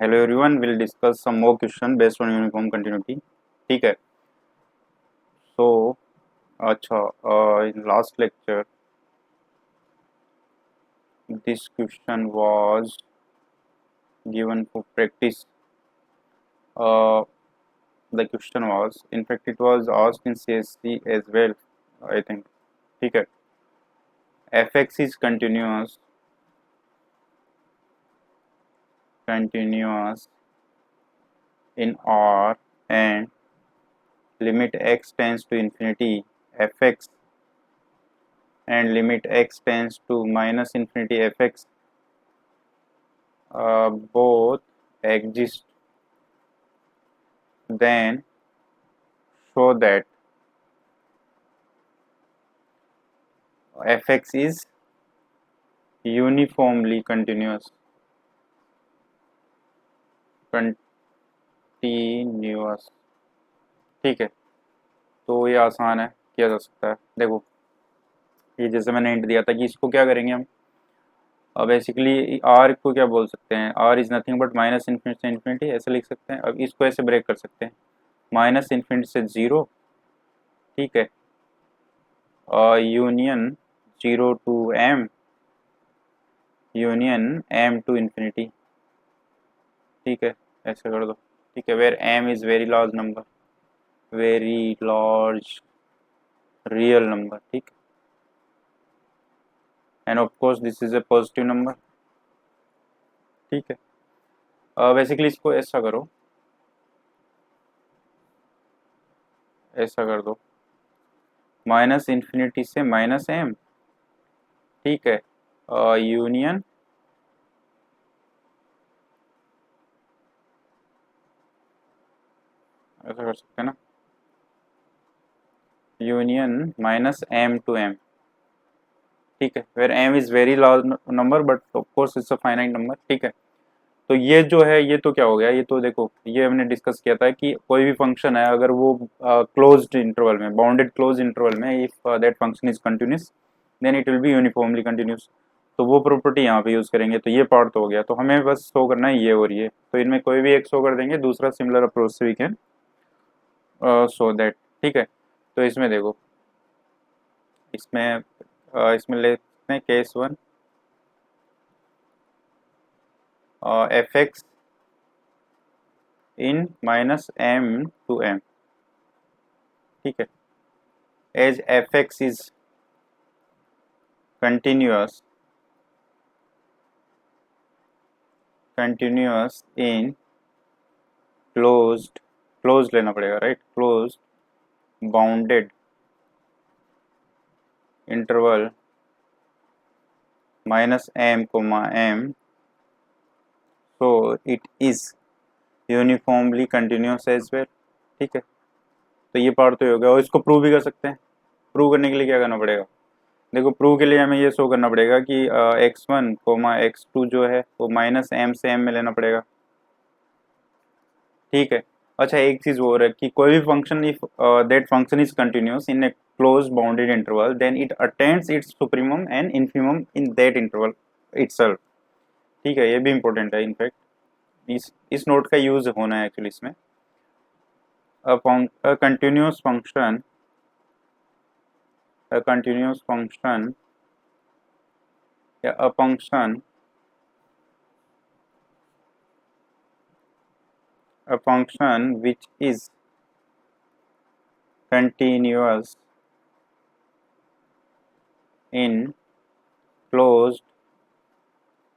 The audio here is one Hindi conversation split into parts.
Hello everyone, will discuss some more question based on uniform continuity. ठीक है। सो अच्छा, in last lecture this question was given for practice. uh, the question was, in fact it was asked in CSC as well, I think. ठीक है। fx is continuous in R and limit x tends to infinity fx and limit x tends to minus infinity fx both exist, then show that fx is uniformly continuous. ठीक है। तो ये आसान है, किया जा सकता है। देखो, ये जैसे मैंने हिंट दिया था कि इसको क्या करेंगे हम, अब बेसिकली आर को क्या बोल सकते हैं, R is nothing but minus infinity से इन्फिनिटी, ऐसे लिख सकते हैं। अब इसको ऐसे ब्रेक कर सकते हैं, माइनस इन्फिनिटी से जीरो, ठीक है, union zero to M, union M to infinity. ठीक है, ऐसे कर दो। ठीक है, where M is very large number, very large real number. ठीक, and of course this is a positive number. ठीक है, बेसिकली इसको ऐसा करो, ऐसा कर दो, माइनस इन्फिनिटी से माइनस एम, ठीक है, यूनियन ऐसा कर सकते हैं ना, union minus M to M. ठीक है, where M is very large number but of course it's a finite number. ठीक है, तो ये जो है ये तो क्या हो गया, ये तो देखो ये हमने डिस्कस किया था कि कोई भी फंक्शन है अगर वो क्लोज्ड इंटरवल में, बाउंडेड क्लोज इंटरवल में, if that function is continuous then it will be uniformly continuous. तो वो प्रॉपर्टी यहाँ पे यूज करेंगे। तो ये पार्ट तो हो गया, तो हमें बस शो करना है ये और ये, तो इनमें कोई भी एक शो कर देंगे, दूसरा सिमिलर अप्रोच से वी कैन शो दैट। ठीक है, तो इसमें देखो, इसमें इसमें लेते हैं case one, F X in minus M to M. ठीक है, as F x is continuous in close लेना पड़ेगा, right, close bounded interval minus M comma M, so it is uniformly continuous as well. ठीक है, तो ये पार्ट तो हो गया, और इसको प्रूव भी कर सकते हैं। प्रूव करने के लिए क्या करना पड़ेगा, देखो प्रूव के लिए हमें ये शो करना पड़ेगा कि X one comma X two जो है वो माइनस एम से एम में लेना पड़ेगा। ठीक है, अच्छा एक चीज और है कि कोई भी function, if that function is continuous in a close bounded interval then it attains its supremum and infimum in that interval itself. ठीक है, ये भी इंपॉर्टेंट है, इनफैक्ट इस नोट का यूज होना है एक्चुअली इसमें। a continuous function a continuous function या a function which is continuous in closed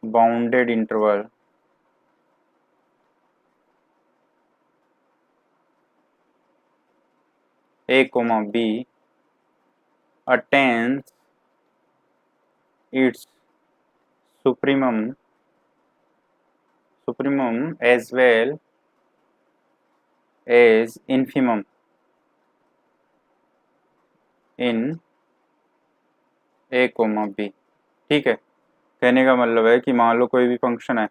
bounded interval a comma b attains its supremum as well as infimum in a comma b। ठीक है, कहने का मतलब है कि मान लो कोई भी फंक्शन है,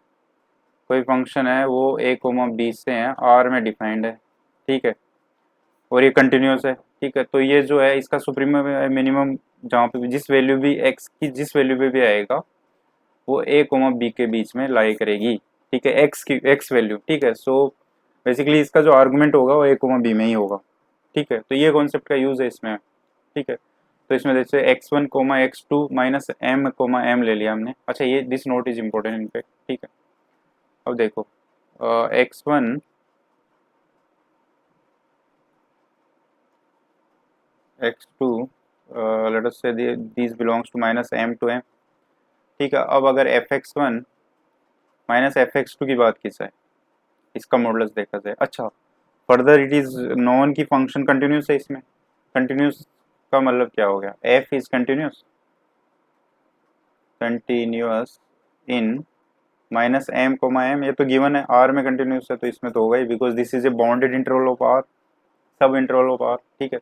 कोई फंक्शन है वो a कोमा b से है, r में डिफाइंड है। ठीक है, और ये कंटिन्यूस है। ठीक है, तो ये जो है इसका सुप्रीमम मिनिमम जहाँ पे भी जिस वैल्यू भी x की जिस वैल्यू पे भी आएगा वो a कोमा b के बीच में लाई करेगी। ठीक है, एक्स की एक्स वैल्यू, ठीक है। सो बेसिकली इसका जो आर्गुमेंट होगा वो ए कोमा बी में ही होगा, ठीक है। तो ये कॉन्सेप्ट का यूज है इसमें, ठीक है। तो इसमें जैसे x1 comma x2 minus M comma M ले लिया हमने। अच्छा, ये this note is important in fact, ठीक है। अब देखो x1 x2 let us say this belongs to minus m to m, ठीक है। अब अगर fx1 माइनस fx2 की बात की जाए, इसका मॉडुलस देखा जाए, अच्छा फर्दर इट इज नॉन की फंक्शन कंटिन्यूस है इसमें। कंटिन्यूस का मतलब क्या हो गया, f is continuous, continuous in minus M comma M, ये तो गिवन है, आर में कंटिन्यूस है तो इसमें तो होगा ही, because this is a bounded interval of R, sub interval of R, ठीक है।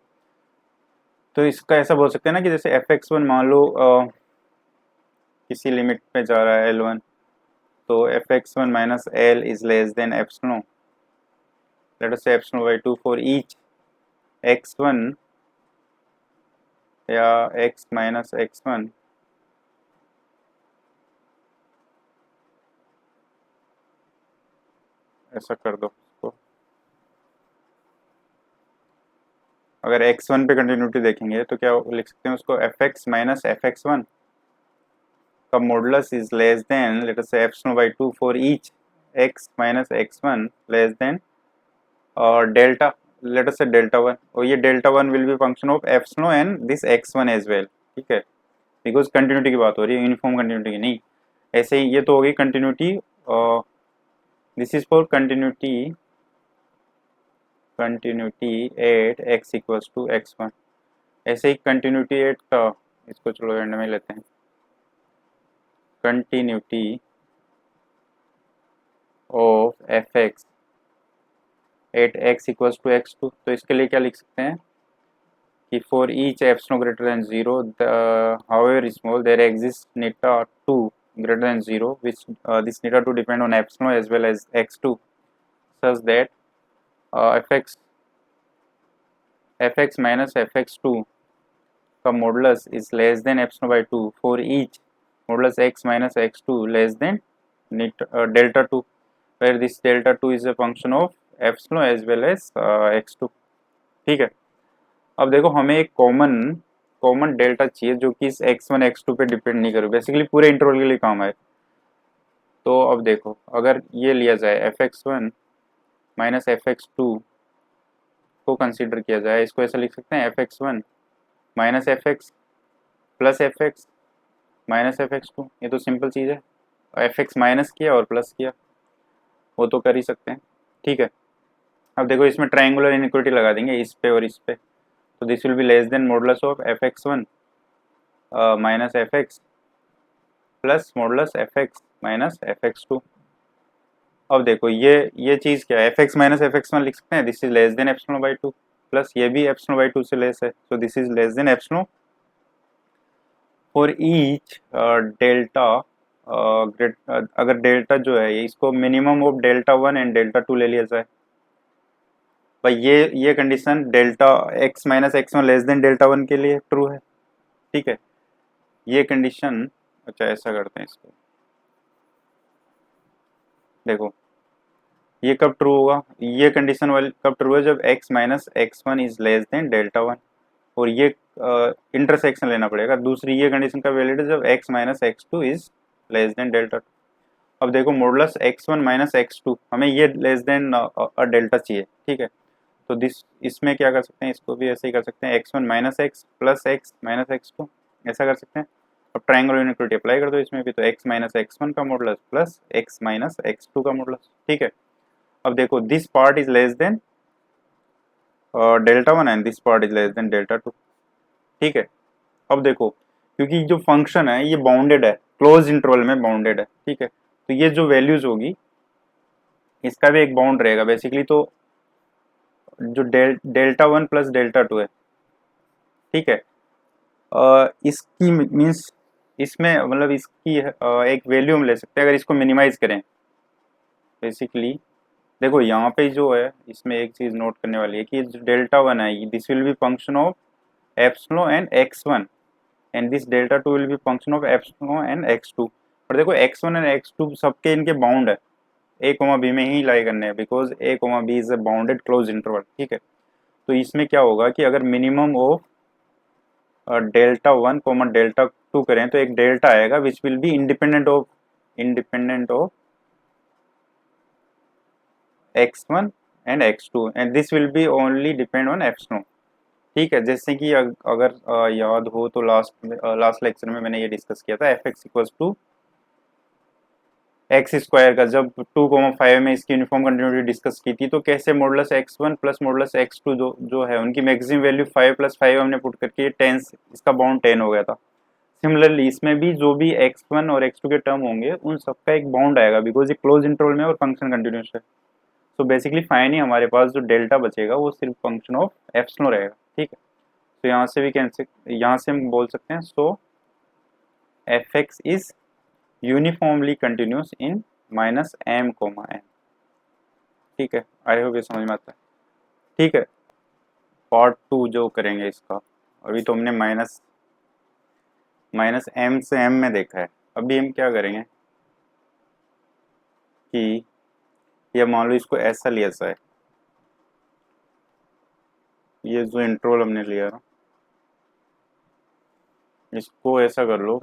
तो इसका ऐसा बोल सकते हैं ना कि जैसे एफ एक्स वन मान लो किसी लिमिट पे जा रहा है एल वन, तो f x one minus L is less than epsilon, let us say epsilon by 2 for each x one या एक्स माइनस एक्स वन ऐसा कर दो उसको। अगर x1 पे कंटिन्यूटी देखेंगे तो क्या लिख सकते हैं उसको, f x minus F x one का modulus is less than let us say epsilon by 2 for each x minus x one less than और delta, let us say delta one, और ये delta one will be function of epsilon and this x one as well, ठीक है। बिकॉज कंटिन्यूटी की बात हो रही है, यूनिफॉर्म कंटिन्यूटी की नहीं। ऐसे ही ये तो होगी continuity, this is for continuity, continuity at X equals to X one. ऐसे ही कंटिन्यूटी एट का, इसको चलो एंड में लेते हैं, continuity of F X at X equals to X two, तो इसके लिए क्या लिख सकते हैं कि for each epsilon greater than zero however small there exists neta 2 greater than 0 which this neta 2 depend on epsilon as well as x2 such that fx minus fx2 का modulus is less than epsilon by 2 for each modulus x minus x2 less than delta 2 where this delta 2 is a function of epsilon as well as x2, ठीक है। अब देखो हमें एक कॉमन कॉमन डेल्टा चाहिए जो कि इस x1 x2 पे डिपेंड नहीं करे, बेसिकली पूरे इंटरवल के लिए काम आए। तो अब देखो अगर ये लिया जाए F x one minus F x two को कंसीडर किया जाए, इसको ऐसा लिख सकते हैं F x one minus F X plus F x minus F x two. ये तो सिंपल चीज़ है, एफ एक्स माइनस किया और प्लस किया, वो तो कर ही सकते हैं, ठीक है। अब देखो इसमें ट्रायंगुलर इनइक्वालिटी लगा देंगे इस पे और इस पे, तो this will be less than modulus of F x one minus F X plus modulus F x minus F x two. अब देखो ये चीज़ क्या है, F x minus F x one लिख सकते हैं, this is less than epsilon by two, plus ये भी एप्सिलॉन बाई टू से लेस है, so this is less than epsilon for each delta अगर डेल्टा जो है इसको minimum of delta one and delta two ले लिया जाए भाई, ये condition delta x minus x one less than delta one के लिए ट्रू है, ठीक है। ये कंडीशन, अच्छा ऐसा करते हैं इसको, देखो ये कब ट्रू होगा, ये कंडीशन वाली कब ट्रू है, जब x minus x one is less than delta one, और ये इंटरसेक्शन लेना पड़ेगा। दूसरी ये कंडीशन कब वैलिड है, जब x minus x two is less than delta two. अब देखो modulus X one minus x two, हमें ये लेस देन डेल्टा चाहिए, ठीक है। तो दिस इसमें क्या कर सकते हैं, इसको भी ऐसे ही कर सकते हैं, X one minus X plus X minus x two, ऐसा कर सकते हैं। अब ट्रायंगुलर इनइक्वालिटी अप्लाई कर दो इसमें भी, तो x माइनस एक्स वन का modulus plus x minus x two का मॉडुलस, ठीक है। अब देखो this part is less than delta one and this part is less than delta two, ठीक है। अब देखो क्योंकि जो फंक्शन है ये बाउंडेड है, क्लोज इंटरवल में बाउंडेड है, ठीक है। तो ये जो वैल्यूज होगी इसका भी एक बाउंड रहेगा बेसिकली, तो जो delta one plus delta two है, ठीक है, इसकी मीन्स इसमें मतलब इसकी एक वैल्यू हम ले सकते हैं अगर इसको मिनिमाइज करें बेसिकली। देखो यहाँ पे जो है इसमें एक चीज नोट करने वाली है कि डेल्टा वन है this will be function of epsilon and X one and this delta two will be function of epsilon and X two. और देखो X one and X two सबके इनके बाउंड है, ए कोमा बी में ही लाई करने हैं, because A comma B is a bounded close interval, ठीक है। तो इसमें क्या होगा कि अगर minimum of delta one comma delta two करें तो एक डेल्टा आएगा which will be independent of x1 and x2 and this will be only depend on epsilon, ठीक है। जैसे कि अगर याद हो तो लास्ट लेक्चर में मैंने ये डिस्कस किया था F x equals to X square का, जब 2,5 में इसकी यूनिफॉर्म कंटिन्यूटी डिस्कस की थी, तो कैसे modulus x1 plus modulus x2 जो है उनकी मैक्सिमम वैल्यू 5 प्लस 5 हमने पुट करके 10, इसका बाउंड 10 हो गया था। सिमिलरली इसमें भी जो भी x1 और x2 के टर्म होंगे उन सबका एक बाउंड आएगा, बिकॉज ये क्लोज इंटरवल में और फंक्शन कंटिन्यूस है। तो बेसिकली फाइनली हमारे पास जो डेल्टा बचेगा वो सिर्फ फंक्शन ऑफ एप्सिलॉन रहेगा, ठीक है। तो यहाँ से भी यहाँ से हम बोल सकते हैं so F x is uniformly continuous in minus M comma m, ठीक है। आई होप ये समझ में आता है, ठीक है। पार्ट 2 जो करेंगे इसका, अभी तो हमने माइनस एम से एम में देखा है। अभी हम क्या करेंगे कि ये मान लो इसको ऐसा लिया जाए, ये जो इंटरवल हमने लिया ना इसको ऐसा कर लो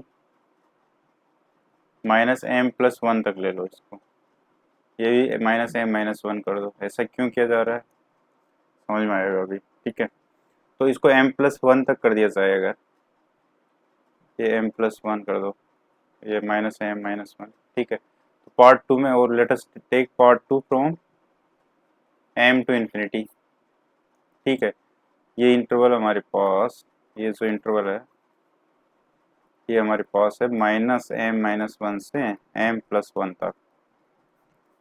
माइनस एम प्लस वन तक ले लो इसको, ये भी माइनस एम माइनस वन कर दो। ऐसा क्यों किया जा रहा है समझ में आएगा अभी, ठीक है। तो इसको एम प्लस वन तक कर दिया जाए, अगर ये एम प्लस वन कर दो, ये माइनस एम माइनस वन, ठीक है। तो पार्ट 2 में, और let us take part 2 from M to infinity, ठीक है। ये इंटरवल हमारे पास, ये जो इंटरवल है ये हमारे पास है माइनस एम माइनस वन से एम प्लस वन तक,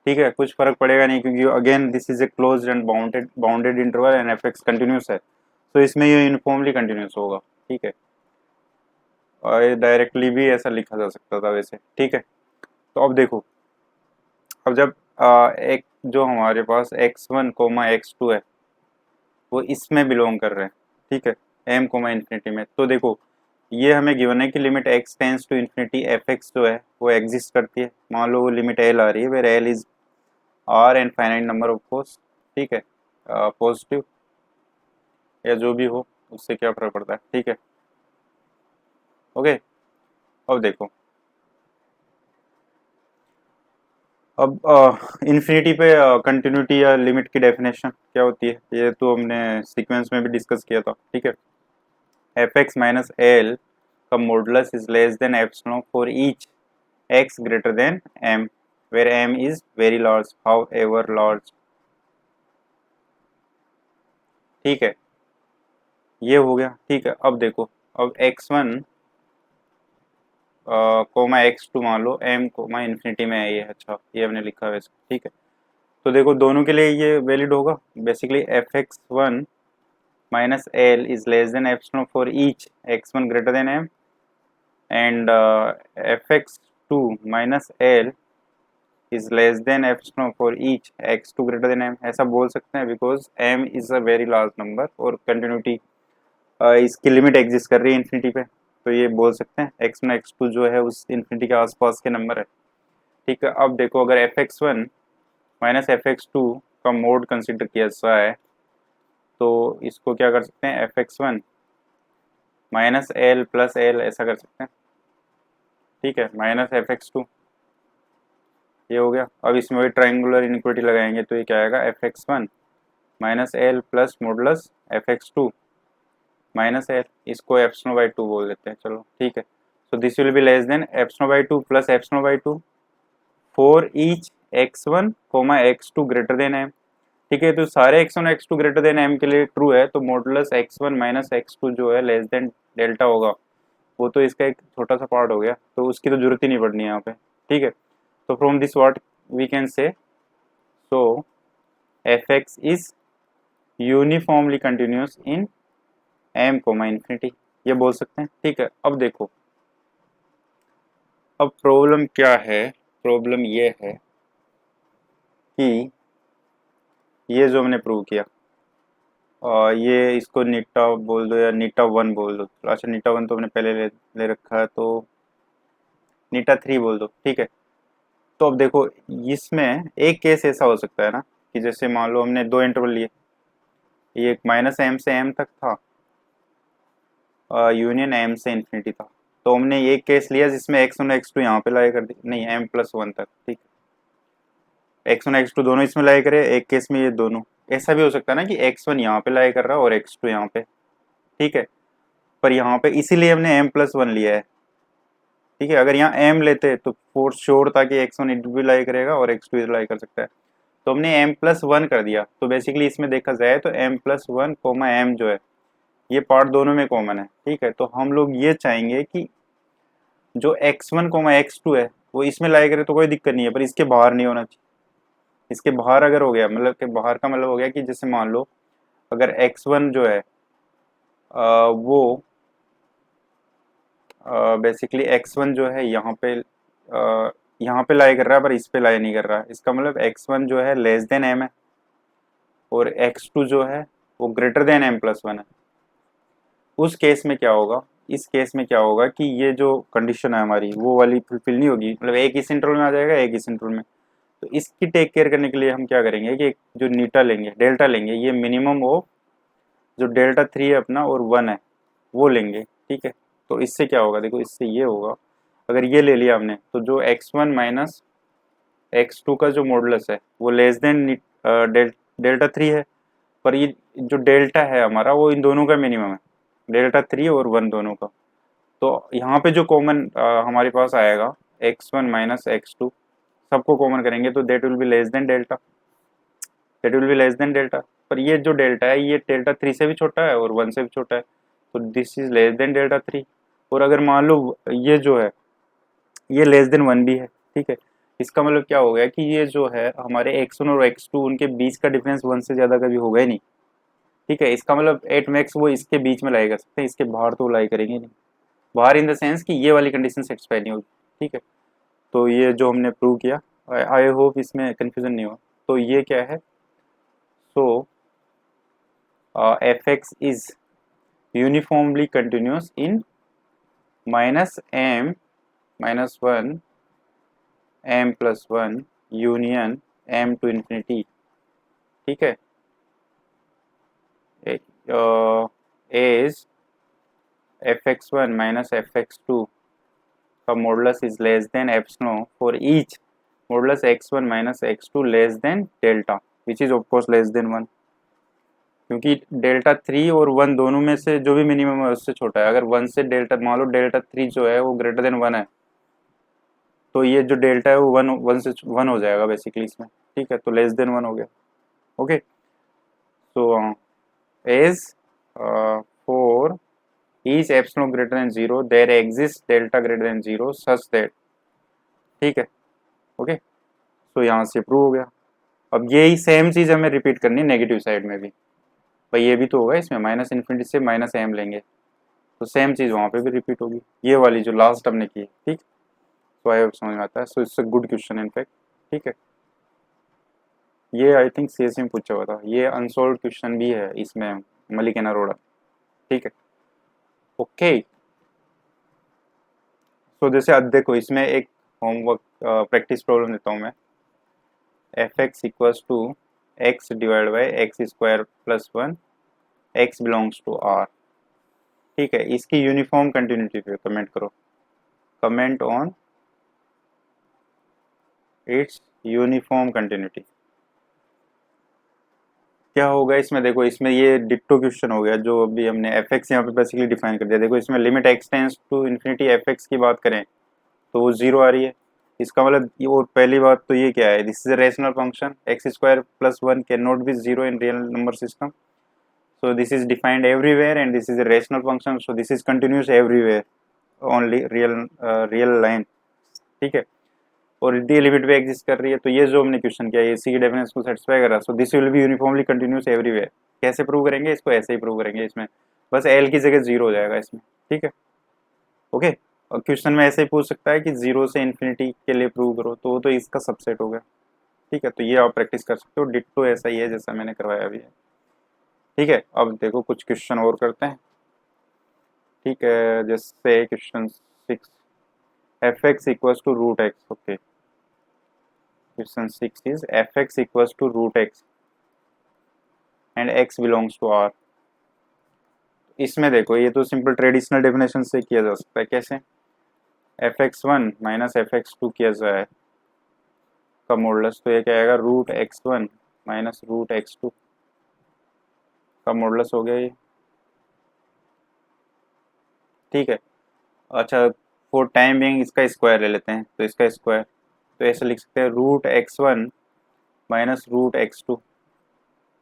ठीक है। कुछ फर्क पड़ेगा नहीं क्योंकि again this is a closed end bounded interval and F x continuous है, तो इसमें ये यूनिफॉर्मली कंटिन्यूस होगा, ठीक है। और डायरेक्टली भी ऐसा लिखा जा सकता था वैसे, ठीक है। तो अब देखो, अब जब एक जो हमारे पास x1 कोमा x2 है वो इसमें बिलोंग कर रहे हैं, ठीक है, m कोमा इन्फिनिटी में। तो देखो ये हमें गिवन है कि limit x tends to infinity F X जो है वो एग्जिस्ट करती है। मान लो वो लिमिट l आ रही है, where l is r and finite number of course, ठीक है, पॉजिटिव या जो भी हो उससे क्या फर्क पड़ता है, ठीक है। ओके, अब देखो, अब इन्फिनिटी पे कंटिन्यूटी या लिमिट की डेफिनेशन क्या होती है, ये तो हमने सीक्वेंस में भी डिस्कस किया था, ठीक है। एफ एक्स माइनस एल का modulus is less than epsilon for each X greater than M, where M is very large however large, ठीक है। ये हो गया, ठीक है। अब देखो, अब x1 कोमा x2 मान लो m कोमा इन्फिनिटी में है ये, अच्छा ये हमने लिखा है वैसे, ठीक है। तो देखो दोनों के लिए ये वैलिड होगा। Basically F x one minus L is less than epsilon for each x1 greater than m and F x two minus L is less than epsilon for each x2 greater than m, ऐसा बोल सकते हैं because m is a very large number और कंटिन्यूटी इसकी लिमिट एग्जिस्ट कर रही है इन्फिनिटी पे, तो ये बोल सकते हैं x1 x2 जो है उस इन्फिनिटी के आसपास के नंबर है, ठीक है। अब देखो अगर F x one minus F x two का मोड कंसिडर किया जाए तो इसको क्या कर सकते हैं, F x one minus L plus L ऐसा कर सकते हैं, ठीक है, माइनस एफ एक्स टू, ये हो गया। अब इसमें वही ट्राइंगुलर इनइक्वालिटी लगाएंगे तो ये क्या आएगा, F x one minus L plus modulus F x two minus L, इसको एप्सिलॉन बाई टू बोल देते हैं, चलो ठीक है। So this will be less than epsilon by two plus epsilon by two for each x1 comma x2 greater than m, ठीक है। तो सारे x1 x2 greater than m के लिए ट्रू है, तो मॉडुलस x1 माइनस x2 जो है लेस देन डेल्टा होगा, वो तो इसका एक छोटा सा पार्ट हो गया, तो उसकी तो जरूरत ही नहीं पड़नी है यहाँ पे, ठीक है। तो from this what we can say, so F x is uniformly continuous in m comma infinity, ये बोल सकते हैं, ठीक है। अब देखो, अब प्रॉब्लम क्या है, प्रॉब्लम ये है कि ये जो हमने प्रूव किया, ये इसको नीटा बोल दो या नीटा वन बोल दो, अच्छा नीटा वन तो हमने पहले ले रखा है, तो नीटा थ्री बोल दो, ठीक है। तो अब देखो इसमें एक केस ऐसा हो सकता है ना कि जैसे मान लो हमने दो इंटरवल लिए, ये एक माइनस एम से एम तक था, यूनियन एम से इंफिनिटी था। तो हमने एक केस लिया जिसमें x1 x2 यहाँ पे लाई कर दी, नहीं m+1 तक, ठीक। x1 x2 दोनों इसमें लाई करे, एक केस में ये दोनों। ऐसा भी हो सकता है ना कि x1 यहाँ पे लाई कर रहा है और x2 यहाँ पे, ठीक है। पर यहाँ पे इसीलिए हमने m+1 लिया है, ठीक है। अगर यहाँ m लेते तो फोर श्योर था कि x1 इधर भी लाई करेगा और x2 इधर लाई कर सकता है। तो हमने m+1 कर दिया, तो बेसिकली इसमें देखा जाए तो m+1 कोमा m जो है ये पार्ट दोनों में कॉमन है, ठीक है। तो हम लोग ये चाहेंगे कि जो x1 कोमा x2 है वो इसमें लाई करे तो कोई दिक्कत नहीं है, पर इसके बाहर नहीं होना चाहिए। इसके बाहर अगर हो गया, मतलब के बाहर का मतलब हो गया कि जैसे मान लो अगर x1 जो है वो बेसिकली x1 जो है यहाँ पे लाई कर रहा है पर इस पे लाई नहीं कर रहा है। इसका मतलब x1 जो है लेस देन m है और x2 जो है वो ग्रेटर देन m+1 है। उस केस में क्या होगा, इस केस में क्या होगा कि ये जो कंडीशन है हमारी वो वाली फुलफिल नहीं होगी, मतलब एक इस इंटरवल में आ जाएगा, एक इस इंटरवल में। तो इसकी टेक केयर करने के लिए हम क्या करेंगे कि जो नीटा लेंगे, डेल्टा लेंगे, ये मिनिमम ऑफ जो डेल्टा 3 है अपना और 1 है वो लेंगे, ठीक है। तो इससे क्या होगा, देखो इससे ये होगा, अगर ये ले लिया हमने तो जो x1 माइनस x2 का जो मॉडुलस है वो लेस देन डेल्टा 3 है, पर ये जो डेल्टा है हमारा वो इन दोनों का मिनिमम है, डेल्टा 3 और 1 दोनों का। तो यहाँ पे जो कॉमन हमारे पास आएगा x1 माइनस x2, सबको कॉमन करेंगे तो that will be less than delta, that will be less than delta. पर ये जो डेल्टा है ये डेल्टा 3 से भी छोटा है और 1 से भी छोटा है, तो this is less than delta 3। और अगर मान लो ये जो है ये लेस देन 1 भी है, ठीक है। इसका मतलब क्या हो गया कि ये जो है हमारे x1 और x2 उनके बीच का डिफरेंस 1 से ज़्यादा कभी होगा ही नहीं, ठीक है। इसका मतलब एट मैक्स वो इसके बीच में लाई कर सकते हैं, इसके बाहर तो लाई करेंगे नहीं, बाहर इन द सेंस कि ये वाली कंडीशन सेटिस्फाई नहीं होगी, ठीक है। तो ये जो हमने प्रूव किया, आई होप इसमें कंफ्यूजन नहीं हुआ। तो ये क्या है, so F x is uniformly continuous in -m-1 m+1 union m to infinity, ठीक है। एज fx1 माइनस fx2 का modulus is less than epsilon for each modulus x1 minus x2 less than delta which is of course less than 1, क्योंकि डेल्टा 3 और 1 दोनों में से जो भी मिनिमम है उससे छोटा है। अगर 1 से डेल्टा, मान लो डेल्टा 3 जो है वो ग्रेटर देन 1 है, तो ये जो डेल्टा है वो 1 से 1 हो जाएगा बेसिकली इसमें, ठीक है। तो लेस देन 1 हो गया, okay. So as for each epsilon greater than 0 there exist delta greater than 0 such that, ठीक है, ओके। तो यहाँ से प्रूव हो गया। अब यही सेम चीज हमें रिपीट करनी है नेगेटिव साइड में भी, भाई ये भी तो होगा, इसमें माइनस इन्फिनिटी से माइनस एम लेंगे तो सेम चीज वहाँ पे भी रिपीट होगी, ये वाली जो लास्ट हमने की, ठीक। तो आई समझ में आता है। So it's a good question in fact, ठीक है। ये आई थिंक सीएससी में पूछा हुआ था, ये अनसॉल्व क्वेश्चन भी है इसमें मलिक अरोड़ा, ठीक है, ओके। सो जैसे अब देखो इसमें एक होमवर्क प्रैक्टिस प्रॉब्लम देता हूँ मैं, f x equals to x divide by x square plus 1 x belongs to R, ठीक है। इसकी यूनिफॉर्म कंटिन्यूटी पे कमेंट करो, comment on its uniform continuity. क्या होगा इसमें, देखो इसमें ये डिक्टो क्वेश्चन हो गया जो अभी हमने एफ एक्स यहाँ पे बेसिकली डिफाइन कर दिया। देखो इसमें limit x tends to infinity F x की बात करें तो वो 0 आ रही है। इसका मतलब ये, और पहली बात तो ये क्या है, this is a rational function, x square plus 1 can not be 0 in real number system, so this is defined everywhere and this is a rational function, so this is continuous everywhere, only real line, ठीक है। और डी लिमिट पे एग्जिस्ट कर रही है, तो ये जो हमने क्वेश्चन किया इसी की डेफिनेशन को सेटिस्फाई कर रहा है। So this will be uniformly continuous everywhere. कैसे प्रूव करेंगे इसको, ऐसे ही प्रूव करेंगे, इसमें बस एल की जगह 0 हो जाएगा इसमें, ठीक है, ओके। और क्वेश्चन में ऐसे ही पूछ सकता है कि 0 से इन्फिनिटी के लिए प्रूव करो, तो वो तो इसका सबसेट हो गया, ठीक है। तो ये आप प्रैक्टिस कर सकते हो, डिट्टो ऐसा ही है जैसा मैंने करवाया अभी है, ठीक है। अब देखो कुछ क्वेश्चन और करते हैं, ठीक है। जैसे question 6, f x equals to root x, okay. Question 6 is f x equals to root x and x belongs to R. इसमें देखो ये तो सिंपल ट्रेडिशनल डेफिनेशन से किया जा सकता है। कैसे? F x one minus F x two किया जाए का मॉडुलस, तो ये क्या आएगा? Root x one minus root x two का मॉडुलस हो गया ये। ठीक है। अच्छा, फॉर टाइम बिंग इसका स्क्वायर ले लेते हैं, तो इसका स्क्वायर तो ऐसे लिख सकते हैं root x one minus root x two,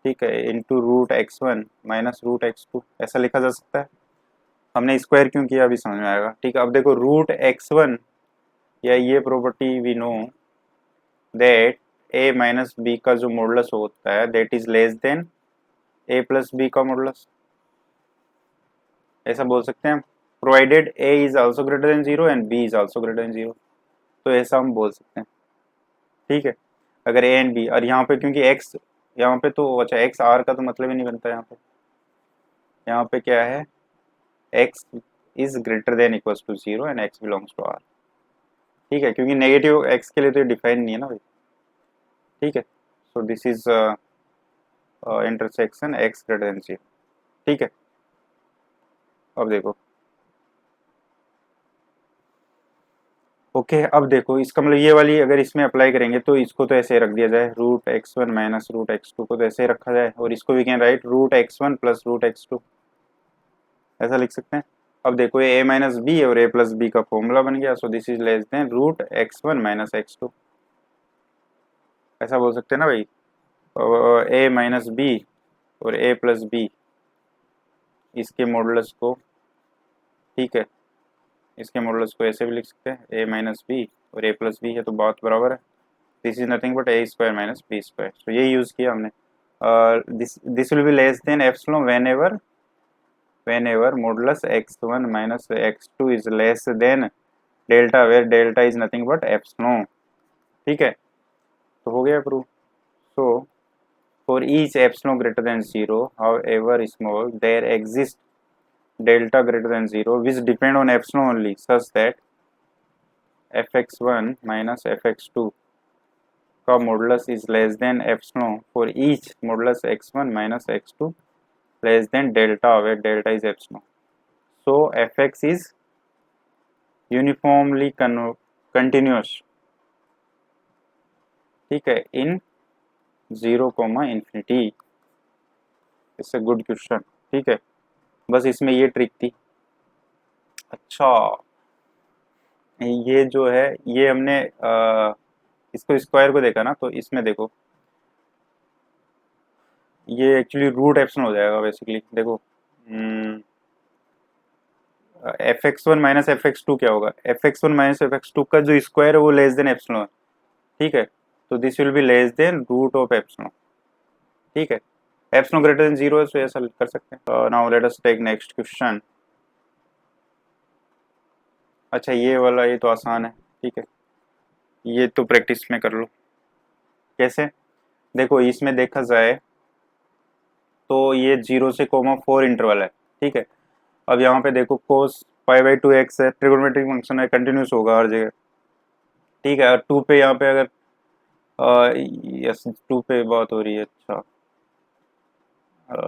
ठीक है, into root x one minus root x two, ऐसा लिखा जा सकता है। हमने स्क्वायर क्यों किया अभी समझ में आएगा। ठीक है, अब देखो रूट एक्स वन या ये property we know that a minus b का जो मॉडुलस होता है that is less than a plus b का मॉडुलस, ऐसा बोल सकते हैं। Provided a is also greater than zero and b is also greater than zero, तो ऐसा हम बोल सकते हैं। ठीक है, अगर ए एंड बी, और यहाँ पे क्योंकि एक्स यहाँ पे तो अच्छा एक्स आर का तो मतलब ही नहीं बनता यहाँ पे क्या है? X is greater than equals to zero and x belongs to R. ठीक है, क्योंकि नेगेटिव एक्स के लिए तो डिफाइन नहीं है ना भाई। ठीक है, so this is intersection x greater than zero. ठीक है, अब देखो ओके अब देखो इसका मतलब ये वाली अगर इसमें अप्लाई करेंगे तो इसको तो ऐसे रख दिया जाए, root x one minus root x two को तो ऐसे रखा जाए, और इसको भी can write root x one plus root x two, ऐसा लिख सकते हैं। अब देखो ये ए माइनस बी और ए प्लस बी का फॉर्मूला बन गया, so this is less than root x one minus x two, ऐसा बोल सकते हैं ना भाई। ए माइनस बी और ए प्लस बी इसके मॉडुलस को, ठीक है, इसके मॉडुलस को ऐसे भी लिख सकते हैं, ए माइनस बी और ए प्लस बी है तो बात बराबर है। This is nothing but a square minus b square, तो ये यूज किया हमने। This will be less than epsilon whenever modulus x1 minus x2 is less than delta where delta is nothing but epsilon। ठीक है, तो हो गया proof. So for each epsilon greater than 0 however small there exists delta greater than 0 which depend on epsilon only such that fx1 minus fx2 का modulus is less than epsilon for each modulus x1 minus x2 less than delta where delta is epsilon। so fx is uniformly continuous, ठीक है, इन 0, infinity। It's a good question. ठीक है, बस इसमें ये ट्रिक थी। अच्छा, ये जो है ये हमने इसको स्क्वायर को देखा ना, तो इसमें देखो ये एक्चुअली रूट एप्सिलॉन हो जाएगा बेसिकली। देखो f x one minus F x two क्या होगा? F x one minus F x two का जो स्क्वायर है वो लेस देन एप्सिलॉन, ठीक है, तो this will be less than root of epsilon. ठीक है, एप्सिलॉन ग्रेटर देन जीरो है, सो ऐसा कर सकते हैं। Now let us take next question. अच्छा ये वाला ये तो आसान है, ठीक है, ये तो प्रैक्टिस में कर लो। कैसे? देखो इसमें देखा जाए तो ये 0 से 4 इंटरवल है, ठीक है। अब यहाँ पे देखो कोस पाई बाई टू एक्स है, ट्रिगोनोमेट्रिक फंक्शन है, कंटिन्यूस होगा हर जगह, ठीक है। और टू पे यहाँ पे अगर यस टू पे बात हो रही है, अच्छा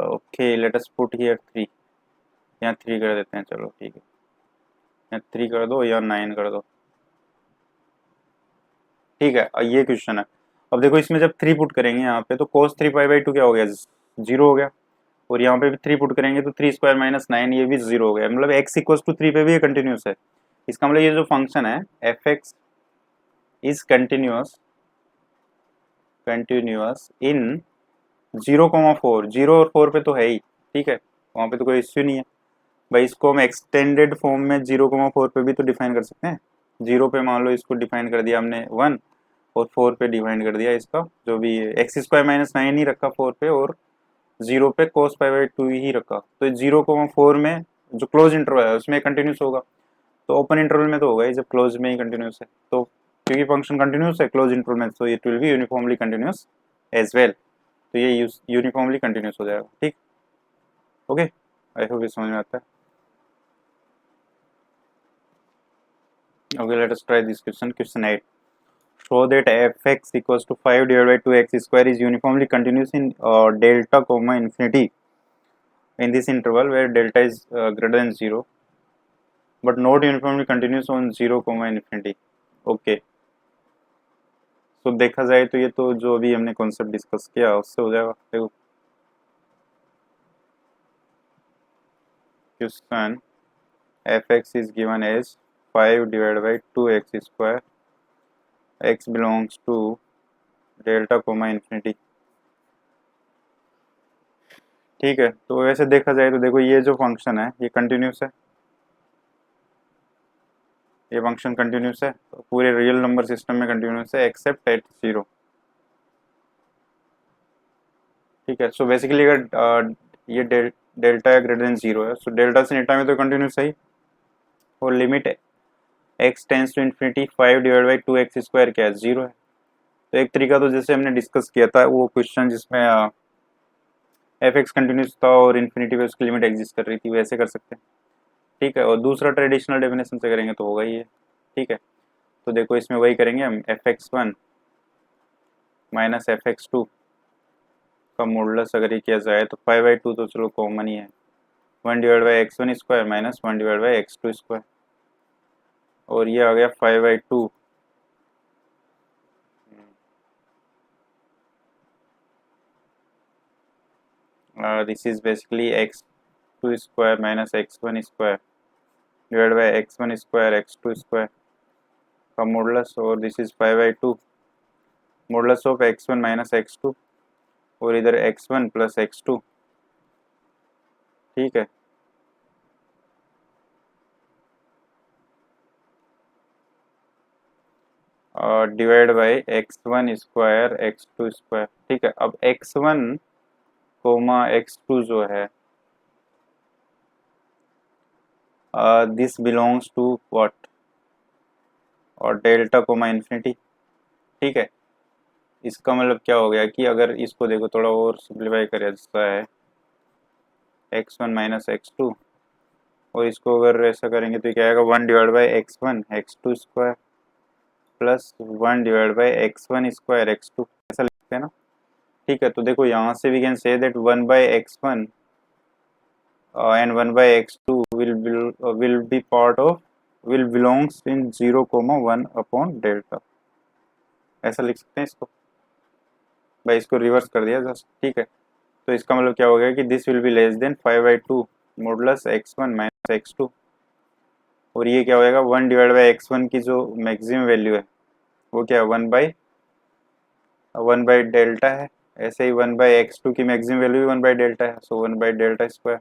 okay let us put here 3, यहाँ 3 कर देते हैं, चलो ठीक है, यहाँ 3 कर दो या 9 कर दो, ठीक है। ये क्वेश्चन है। अब देखो इसमें जब 3 पुट करेंगे यहाँ पे तो कोस 3 पाई बाई टू क्या हो गया? 0 हो गया। और यहाँ पे भी 3 पुट करेंगे तो 3 स्क्वायर माइनस 9 ये भी 0 हो गया, मतलब x इक्वल्स टू 3 पे भी ये कंटिन्यूस है। इसका मतलब ये जो फंक्शन है एफ एक्स इज कंटिन्यूअस इन 0, 4, 0 और 4 पे तो है ही, ठीक है, वहाँ पे तो कोई इश्यू नहीं है भाई। इसको हम एक्सटेंडेड फॉर्म में 0, 4 पे भी तो डिफाइन कर सकते हैं। 0 पे मान लो इसको डिफाइन कर दिया हमने 1, और 4 पे डिफाइन कर दिया इसका जो भी एक्स स्क्वायर माइनस 9 ही रखा 4 पे, और 0 पे कोस पाई बाई 2 ही रखा, तो 0, 4 में जो क्लोज इंटरवल है उसमें कंटिन्यूस होगा, तो ओपन इंटरवल में तो होगा ही जब क्लोज में ही कंटिन्यूस है, तो क्योंकि फंक्शन कंटिन्यूस है क्लोज इंटरवल में, तो it will be uniformly continuous as well, तो ये यूनिफॉर्मली कंटिन्यूस हो जाएगा। ठीक, ओके, आई होप ये समझ में आता है। Okay let us try this question, question 8। show that fx equals to 5 divided by 2x square is uniformly continuous in delta comma infinity in this interval where delta is greater than 0 but not uniformly continuous on 0 comma infinity. Okay, तो देखा जाए तो ये तो जो अभी हमने कॉन्सेप्ट डिस्कस किया उससे हो जाएगा. देखो question fx is given as 5 divided by 2x square, x belongs to delta comma infinity. ठीक है, तो वैसे देखा जाए तो देखो ये जो फंक्शन है ये कंटिन्यूस है, ये फंक्शन कंटिन्यूस है, तो पूरे रियल नंबर सिस्टम में कंटिन्यूस है एक्सेप्ट एट 0. ठीक है, सो बेसिकली अगर ये डेल्टा या ग्रेटर देन 0 है, सो डेल्टा से नेटा में तो कंटिन्यूस है ही, और limit x tends to infinity 5 divide by 2x square क्या है, 0 है. तो एक तरीका तो जैसे हमने डिस्कस किया था वो क्वेश्चन जिसमें fx कंटिन्यूस था और इन्फिनिटी पे उसकी लिमिट एग्जिस्ट कर रही थी, वैसे कर सकते हैं. ठीक है, और दूसरा ट्रेडिशनल डेफिनेशन से करेंगे तो होगा ही है. ठीक है, तो देखो इसमें वही करेंगे हम, fx1 माइनस fx2 का मॉडुलस अगर ये किया जाए तो 5/2 तो चलो कॉमन ही है, 1 divide by x1 square minus 1 divide by x2 square, और ये आ गया 5/2 this is basically x2 square minus x1 square divide by x1 square x2 square का मॉडुलस, और this is 5/2 modulus of x1 minus x2, और इधर x1 प्लस x2. ठीक है, divide by x1 square x2 square. ठीक है, अब x1 कोमा x2 जो है दिस बिलोंग्स टू व्हाट, और डेल्टा कोमा इन्फिनिटी. ठीक है, इसका मतलब क्या हो गया कि अगर इसको देखो थोड़ा और सिंप्लीफाई करें जैसा है x1 माइनस x2, और इसको अगर ऐसा करेंगे तो क्या आएगा, 1 divide by x1 x2 square plus 1 divide by x1 square x2, ऐसा लिखते हैं ना. ठीक है, तो देखो यहाँ से we can say that 1 by x1 and 1 by x2 will be part of will belongs in 0 comma 1 upon delta, ऐसा लिख सकते हैं इसको. भाई इसको रिवर्स कर दिया जस्ट. ठीक है, तो इसका मतलब क्या हो गया कि this will be less then 5/2 modulus x1 minus x2, और ये क्या होएगा 1 डिवाइड बाई x1 की जो मैक्सिमम वैल्यू है वो क्या है 1 बाई डेल्टा है, ऐसे ही 1 बाई x2 की मैक्सिमम वैल्यू भी 1 बाई डेल्टा है, सो 1 बाई डेल्टा स्क्वायर.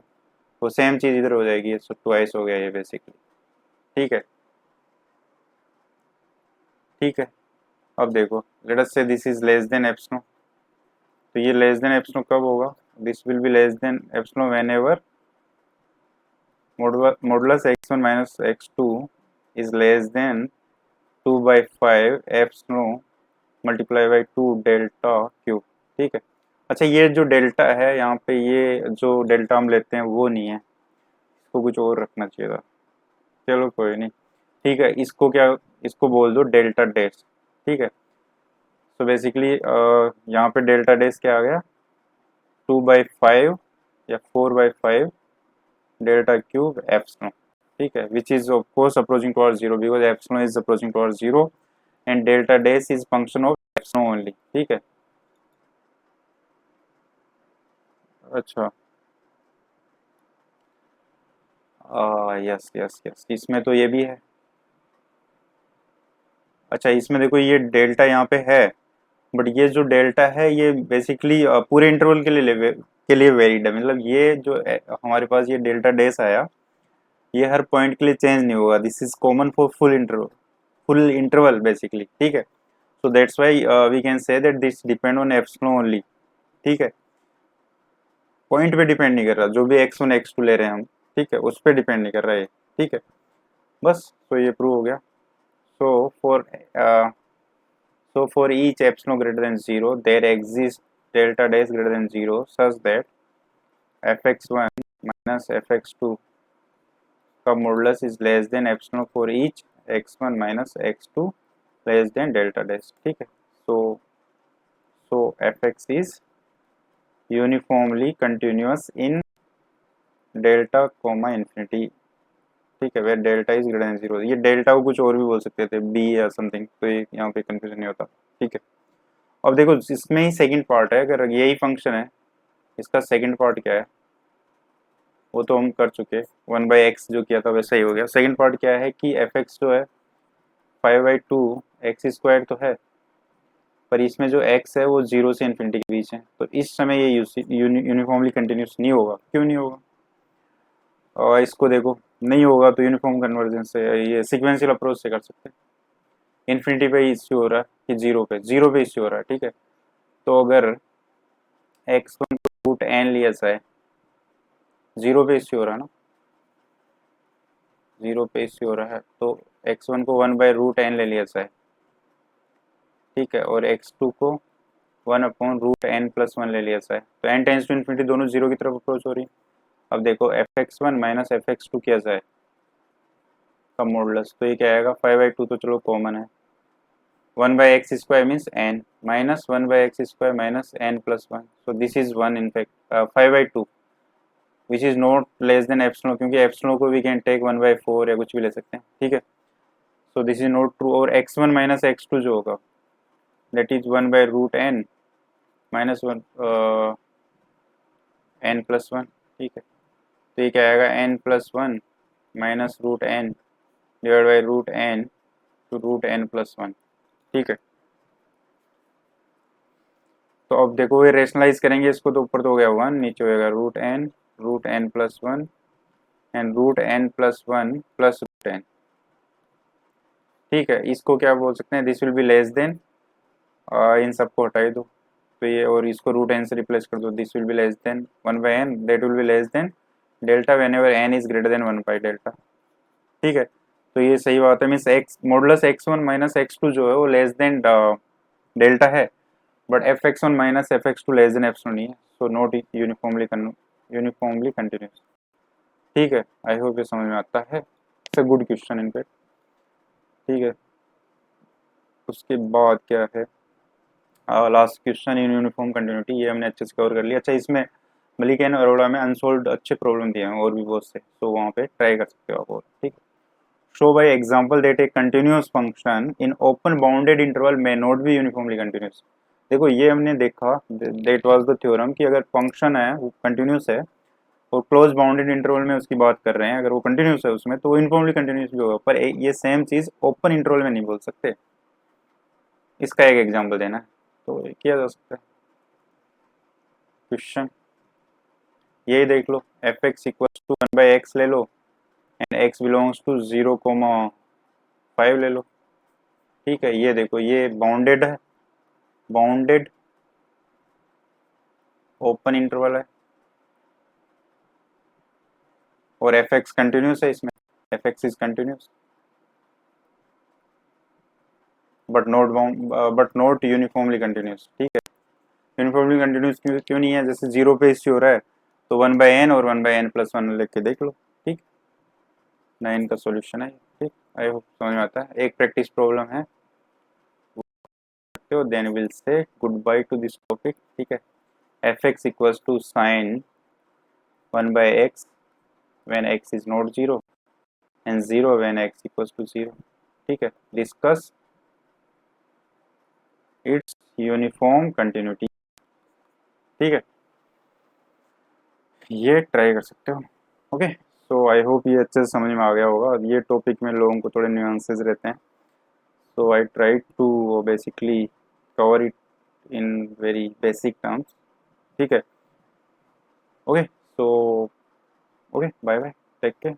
वो सेम चीज इधर हो जाएगी, सो ट्वाइस हो गया ये बेसिकली. ठीक है, ठीक है, अब देखो late us say this is less than epsilon, तो ये लेस देन एप्सिलॉन कब होगा, this will be less than epsilon whenever modulus x1 minus x2 is less then 2/5 epsilon multiply by 2 delta cube. ठीक है, अच्छा ये जो डेल्टा है यहाँ पे, ये जो डेल्टा हम लेते हैं वो नहीं है, इसको कुछ और रखना चाहिए था. चलो कोई नहीं. ठीक है, इसको क्या, इसको बोल दो डेल्टा डैश. ठीक है, तो बेसिकली यहाँ पे डेल्टा डैश क्या आ गया 2/5 या 4/5 डेल्टा क्यूब एप्सिलॉन. ठीक है, विच is of course approaching towards 0 because epsilon is approaching towards 0 and delta dash is function of epsilon only. ठीक है, अच्छा यस यस यस, इसमें तो ये भी है. अच्छा इसमें देखो ये डेल्टा यहाँ पे है, बट ये जो डेल्टा है ये बेसिकली पूरे इंटरवल के लिए वेरिड है. मतलब ये जो हमारे पास ये डेल्टा डैश आया ये हर पॉइंट के लिए चेंज नहीं होगा, this is common for full interval basically. ठीक है, so that's why we can say that this depend on epsilon only. ठीक है, पॉइंट पे डिपेंड नहीं कर रहा, जो भी x1 x2 ले रहे हैं हम, ठीक है, उस पर डिपेंड नहीं कर रहा है. ठीक है, बस तो ये प्रूव हो गया. So for each epsilon greater than 0 there exists delta dash greater than 0 such that fx1 minus fx2 का modulus is less than epsilon for each x1 minus x2 less than delta dash, ठीक है। So F x is uniformly continuous in delta comma infinity, ठीक है, where delta is greater than zero. ये डेल्टा को कुछ और भी बोल सकते थे, बी या समथिंग, तो ये यहाँ पे कंफ्यूजन नहीं होता, ठीक है। अब देखो इसमें ही सेकंड पार्ट है, अगर यही फंक्शन है, इसका सेकंड पार्ट क्या है वो तो हम कर चुके, 1/x जो किया था वैसा ही हो गया। सेकंड पार्ट क्या है कि एफ एक्स जो है 5/2 एक्स स्क्वायर तो है, पर इसमें जो x है वो 0 से इन्फिनिटी के बीच है, तो इस समय ये यूनिफॉर्मली कंटिन्यूस नहीं होगा। क्यों नहीं होगा? और इसको देखो, नहीं होगा तो यूनिफॉर्म कन्वर्जेंस से, ये सिक्वेंशियल अप्रोच से कर सकते हैं। इन्फिनिटी पे इश्यू हो रहा है कि जीरो पे इश्यू हो रहा है, ठीक है। तो अगर x1 को रूट एन लिया जाए, जीरो पे इश्यू हो रहा है ना, जीरो पे इश्यू हो रहा है, तो x1 को 1/√n ले लिया जाए, ठीक है, और x2 को 1/√n+1 ले लिया जाए, तो n टेंस टू इन्फिनिटी दोनों जीरो की तरफ अप्रोच हो रही है। अब देखो fx1 माइनस fx2 किया जाए का मॉडुलस, तो ये क्या आएगा 5/2, तो चलो कॉमन है, 1/x² means n minus 1/x² minus n+1, so this is 1 in fact 5/2 which is not less than epsilon, क्योंकि एप्सिलॉन को वी कैन टेक 1/4 या कुछ भी ले सकते हैं, ठीक है। So this is not true, और x1 माइनस x2 जो होगा that is 1/√n minus 1 n+1, ठीक है। तो ये क्या आएगा n+1 minus √n divide by √n to √n+1, ठीक है। तो अब देखो ये रेशनलाइज करेंगे इसको, तो ऊपर तो हो गया 1, नीचे हो जाएगा √n+1 and √n+1 plus √n, ठीक है। इसको क्या बोल सकते हैं, this will be less than, इन सबको हटाई दो, तो ये और इसको √n से रिप्लेस कर दो, this will be less than 1/n, that will be less than delta whenever n is greater than 1/डेल्टा, ठीक है। तो ये सही बात है, means x modulus x1 minus x2 जो है वो लेस देन डेल्टा है, but fx1 minus fx2 less than epsilon नहीं है, सो नॉट यूनिफॉर्मली कंटिन्यूस, ठीक है। आई होप ये समझ में आता है, it's a good question in fact, ठीक है। उसके बाद क्या है, last question in uniform continuity, ये हमने अच्छे से कवर कर लिया। अच्छा, इसमें मलिक एंड अरोड़ा में अनसोल्व्ड अच्छे प्रॉब्लम दिए हैं और भी बहुत से, तो वहाँ पे ट्राई कर सकते हो आप, और ठीक है। Show by example that A continuous function in open bounded interval में नॉट बी यूनिफॉर्मली कंटिन्यूअस। देखो ये हमने देखा, दैट वाज द थ्योरम, कि अगर फंक्शन है वो कंटिन्यूअस है और क्लोज बाउंडेड इंटरवल में उसकी बात कर रहे हैं, अगर वो कंटिन्यूअस है उसमें, तो वो यूनिफॉर्मली कंटिन्यूअस भी होगा, पर ये सेम चीज ओपन इंटरवल में नहीं बोल सकते। इसका एक एग्जाम्पल देना है, तो ये किया जा सकता है क्वेश्चन, यही देख लो, f x equal to 1/x ले लो एंड x बिलोंग्स टू 0,5 ले लो, ठीक है। ये देखो ये बाउंडेड है, बाउंडेड ओपन इंटरवल है, और एफ एक्स कंटिन्यूस है, इसमें F x is continuous but not uniformly continuous, ठीक है। यूनिफॉर्मली कंटिन्यूस क्यों नहीं है, जैसे जीरो पे इश्यू हो रहा है, तो 1/n और 1/n+1 लिख के देख लो, ठीक। 9 का सॉल्यूशन है, ठीक। आई होप समझ में आता है, एक प्रैक्टिस प्रॉब्लम है, then will say goodbye to this topic, ठीक है। F x equals to sine 1/x when x is not 0 and 0 when x equals to 0, ठीक है। डिस्कस इट्स यूनिफॉर्म कंटिन्यूटी, ठीक है, ये ट्राई कर सकते हो, ओके। सो आई होप ये अच्छे से समझ में आ गया होगा, ये टॉपिक में लोगों को थोड़े न्यूएंसेस रहते हैं, so I try to basically cover it in very basic terms, ठीक है। Okay, so okay, bye bye, take care.